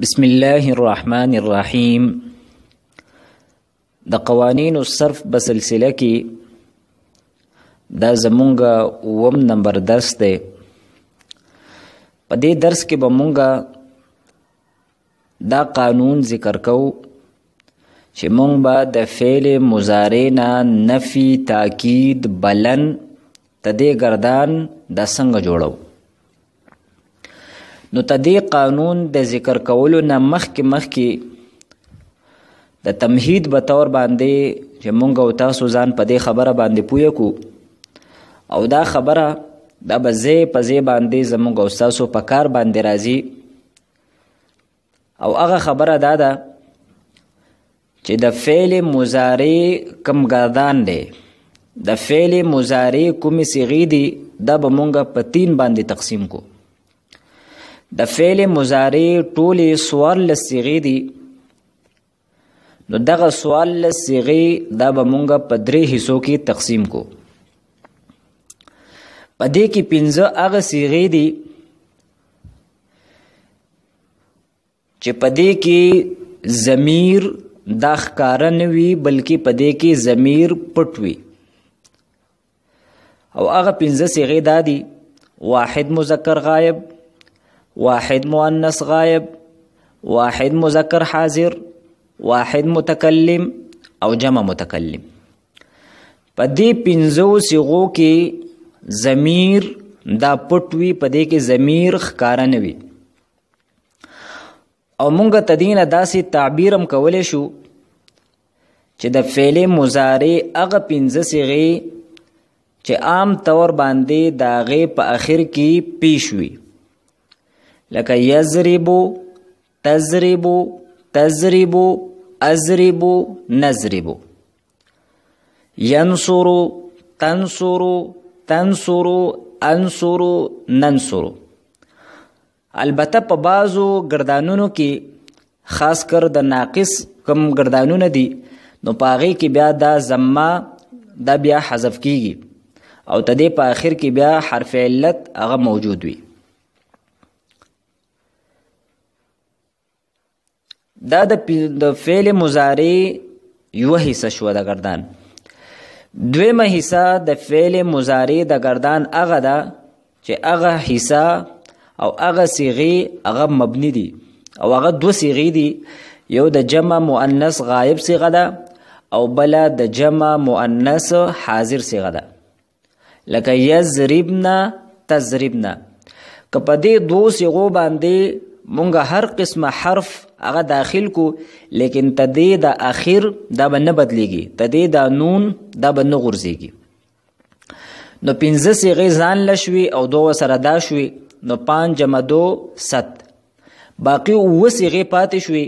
بسم الله الرحمن الرحیم. د قوانین الصرف بسلسله کې دا زمونږه اوم نمبر درس دی. په دې درس کې به مونږه دا قانون ذکر کوو چې مونږ به د فعل مضارع نه نفي، تاکید، بلن تدې گردان دا څنګه جوړو. نو تدې قانون د ذکر کولو نه مخکې د تمهید به طور باندې چې مونږ او تاسو ځان په دې خبره باندې پوه کو، او دا خبره دا به ځای په ځای باندې زمونږ او تاسو په کار باندې راځي. او هغه خبره دا ده چې د فعل مضارع کم گردان دی، د فعل مضارع کومې صیغې دي، دا به مونږ په 3 باندې تقسیم کو. د فعل مضارع ټولې 14 صیغې دي، نو دغه 14 صیغې دا به مونږ په 3 حصو کې تقسیم کو. په دې کې 15 هغه صیغې دي چې په دې کې ضمیر دا ښکاره نه وي، بلکې په دې کې ضمیر پټ وي. او هغه 15 صیغې دا دي: واحد مذکر غایب، واحد مؤنث غائب، واحد مذکر حاضر، واحد متکلم او جمع متکلم. په دې 15 صيغو کې ضمیر دا پټ وي، په دې کې ضمیر ښکاره نه وي. او مونږ تدینه داسې تعبیر هم کولی شو چې د فعل مضارع هغه 15 صیغې چې عام طور باندې د هغې په اخر کې پیش وي، لکه یضربو، تضربو، تضربو، اضربو، نضربو، ینصرو، تنصرو، تنصرو، انصرو، ننصرو. البته په بعضو گردانونو کې خاص کر د ناقص کم گردانونه دي، نو په هغې کې بیا دا ضمه دا بیا حذف کیږي او تدې په آخر کې بیا حرف علت هغه موجود وي. دا د فعل مضارع یو حصہ شو د گردان. دویمه حصہ د فعل مضارع د گردان هغه ده چې هغه حصہ او هغه صیغې هغه مبني دي، او هغه 2 صیغې دي. یو د جمع مؤنث غایب صیغه ده او بله د جمع مؤنث حاضر صیغه ده، لکه یضربنا، تضربنا. که په دې 2 صیغو باندې مونږ هر قسمه حرف هغه داخل کو، لیکن تدې د اخر دا به نه بدلیږي، تدې د نون دا به نه غورځېږي. نو 15 صیغې ځان لشوي او 2 سره دا شوي، نو 5 جمع 2 7. باقي 9 صیغې پاتې شوي.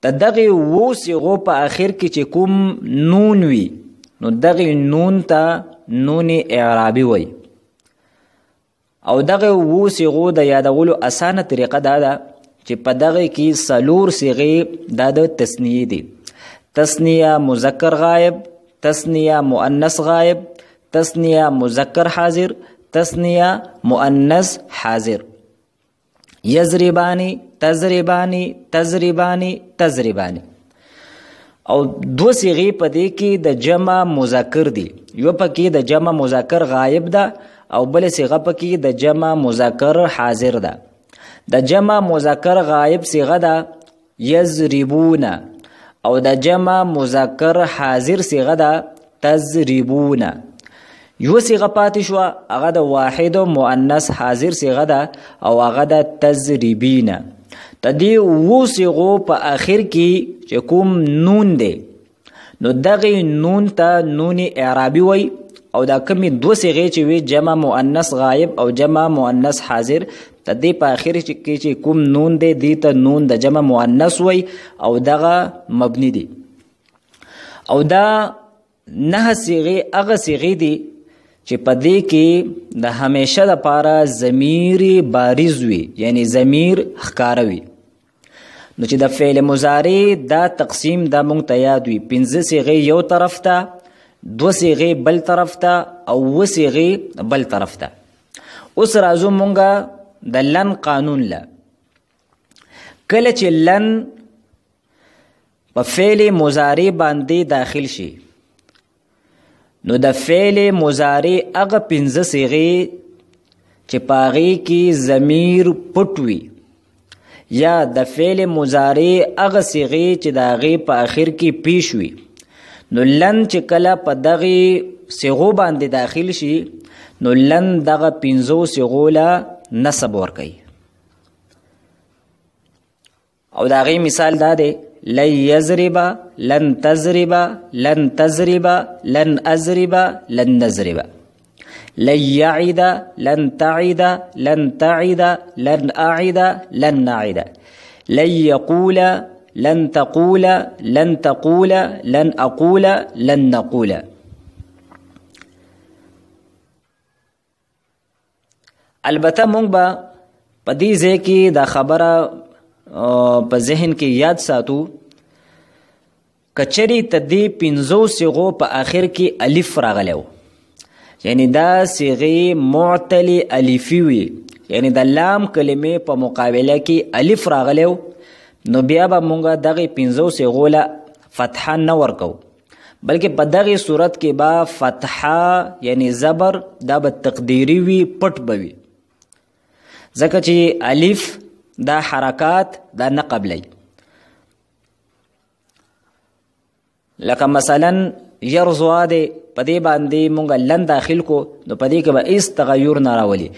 د دغې 9 صیغو په اخر کې چې کوم نون وي، نو دغې نون ته نون اعرابي وي. او دغه 9 صیغو د یادولو اسانه طریقه دا ده چې په دغه کې 4 صیغې دا د تثنیه دي: تثنیه مذکر غایب، تثنیه مؤنث غایب، تثنیه مذکر حاضر، تثنیه مؤنث حاضر. یضربانی، تضربانی، تضربانی، تضربانی. او 2 صیغې په دې کې د جمع مذکر دي، یو پکې د جمع مذکر غایب ده او بل صيغه پکې د جمع مذکر حاضر ده. د جمع مذکر غایب صيغه ده یضربون، او د جمع مذکر حاضر صيغه ده تضربون. یو صيغه پاتې شو، هغه د واحد مؤنث حاضر صيغه ده او هغه د تضربین. تدې 9 صيغو په اخر کې چې کوم نون دی، نو دغه نون ته نون اعرابي وي. او دا کمی 2 صیغې چې وي جمع مؤنث غایب او جمع مؤنث حاضر، تدې په اخر کې چې کوم نون دی دې ته نون د جمع مؤنث وي او دغه مبني دي. او دا 9 صیغې هغه صیغې دي چې په دې کې د همیشه لپاره ضمیر بارز وي، یعنی ضمیر ښکاره وي. نو چې د فعل مضارع دا تقسیم دا مونږ ته یاد وي: 15 صیغې یو طرف ته، 2 صیغې بل طرف ته او 9 صیغې بل طرف ته. اوس راځو مونږه د لن قانون له کله چې لن په فعل مضارع باندې داخل شي نو د فعل مضارع هغه 15 صيغې چې پاغي کې ضمیر پټ وي یا د فعل مضارع هغه صيغې چې د هغې په آخر کې پیش وي نو لن چې کله په دغې صيغو باندې داخل شي نو لن دغه 15 صيغو له نصب ورکوي او د هغې مثال دا دی لن یضرب لن تضرب لن تضرب لن اضرب لن نضرب لن یعد لن تعد لن تعد لن اعد لن نعد لن یقول لن تقول لن تقول لن اقول لن نقول. البته مونږ به په دې ځای کې دا خبره په ذهن کې یاد ساتو کچری تدې 15 صيغو په آخر کې الف راغلی و یعنی دا صيغې معتل الفي وي یعنی د لام کلمې په مقابله کې الف راغلی و نو بیا به مونږ دغه 15 صيغو له فتحه نه ورکو بلکې په دغه صورت کې به فتحه یعنی زبر دا به تقدیری وي پټ بوي ځکه چې الف دا حرکات دا نه قبلی لکه مثلا یرزوا دی په دې باندې مونږ لن داخل کو نو په دې کې به هیڅ تغیر نه راولي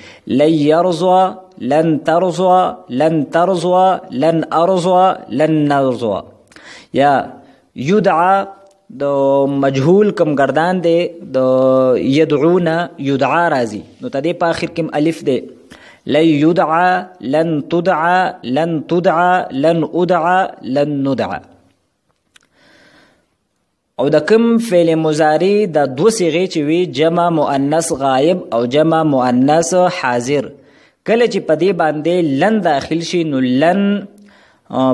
لن یرزوا لن ترزوا لن ترزوا لن ارزوا لن نرزوا یا یدعا د مجهول کم گردان دی د یدعونا یدعا راځي نو ته دې په آخر کې الف دی لن يدعى لن تدعى لن تدعى لن ادعى لن ندعى. او د کوم فعل مضارع د دو صيغې چې وي جمع مؤنث غائب او جمع مؤنث حاضر کله چې په دې باندې لن داخل شي نو لن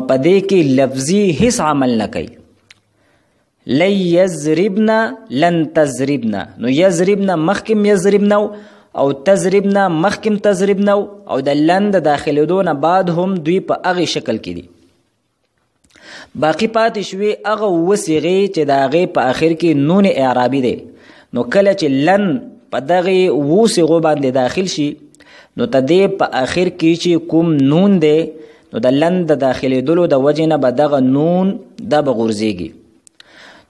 په دې کې لفظي هیڅ عمل نه کوي لن یضربنا لن تضربنا نو یضربنا مخکم یضربنا او تضربنا مخکم تضربنا او د لن د داخلېدو نه بعد هم دوی په هغې شکل کې دي باقی پاتې شوې هغه اووه صیغې چې د هغې په آخر کې نون اعرابي دی نو کله چې لن په دغې اوو صیغو باندې داخل شي نو د دې په آخر کې چې کوم نون دی نو د لن د داخلېدلو د وجې نه به دغه نون دا به غورځېږي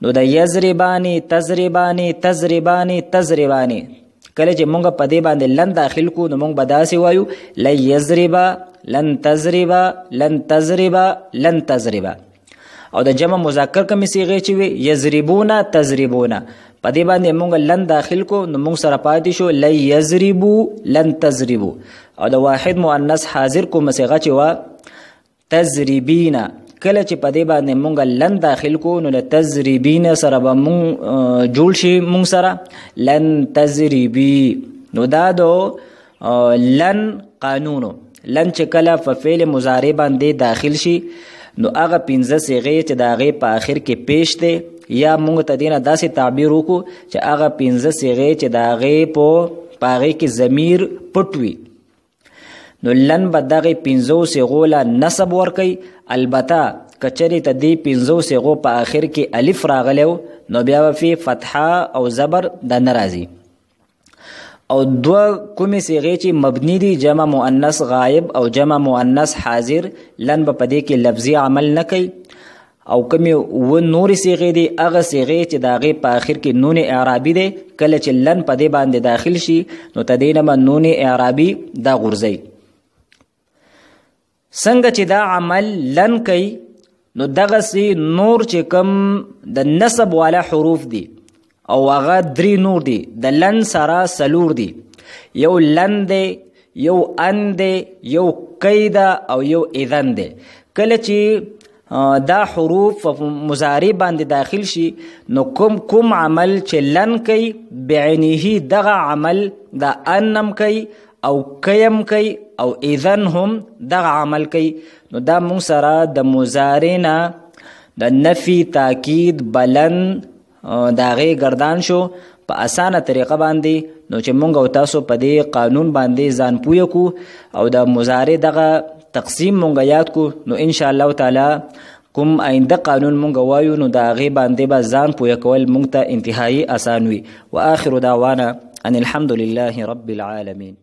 نو د یضربانې تضربانې تضربانې تضربانې کله چې مونږ په دې باندې لن داخل کو نو مونږ به داسې وایو لن یضربا لن تضربا لن تضربا لن تضربا او د جمع مذکر کمې صیغې چې وي یضربونه تضربونه په دې باندې مونږ لن داخل کو نو مونږ سره پاتې شو لن یضربو لن تضربو او د واحد مؤنث حاضر کومه صیغه چې وه تضربینا کله چې په دې باندې مونږ لن داخل کو نو د تضربین سره به مونږ جوړ شي مونږ سره لن تضربي نو دا دو لن قانونو لن چې کله په فعل مضارع باندې داخل شي نو هغه 15 صیغې چې د هغې په آخر کې پیش دی یا مونږ ته دې نه داسې تعبیر وکړو چې هغه 15 صیغې چې د هغې په هغې کې ضمیر پټ وي نو لن به دغې 15 صیغو له نصب ورکوي البته کچرې ته دې 15 صیغو په آخر کې الف راغلی و نو بیا به فی فتحه او زبر دا نه راځي او دوه کومې صیغې چې مبني دي جمع مؤنث غایب او جمع مؤنث حاضر لن به په دې کې لفظي عمل نه کوي او کومې اووه نورې صیغې دي هغه صیغې چې د هغې په آخر کې نون اعرابي دی کله چې لن په دې باندې داخل شي نو ته دې نه به نون اعرابي دا غورځوي څنګه چې دا عمل لن کوي نو دغسې نور چې کم د نصب والا حروف دي او هغه 3 نور دي د لن سره 4 دي یو لن دی یو ان دی یو قیده او یو اذن دی کله چې دا حروف مضارع باندې داخل شي نو کوم عمل چې لن کوي بعینه دغه عمل دا انم کوي او قیم کوي او اذن هم دغه عمل کوي نو دا مونږ سره د مضارع نه د نفي تاکید بلند د هغې ګردان شو په اسانه طریقه باندې نو چې مونږ او تاسو په دې قانون باندې ځان پوه کړو او د مضارع دغه تقسیم مونږ یاد کو نو ان شاء الله تعالی کوم آینده قانون مونږ وایو نو دا غي باندې به ځان پوهه کول مونږ ته انتهایی آسان وي. واخر دعوانا ان الحمد لله رب العالمين.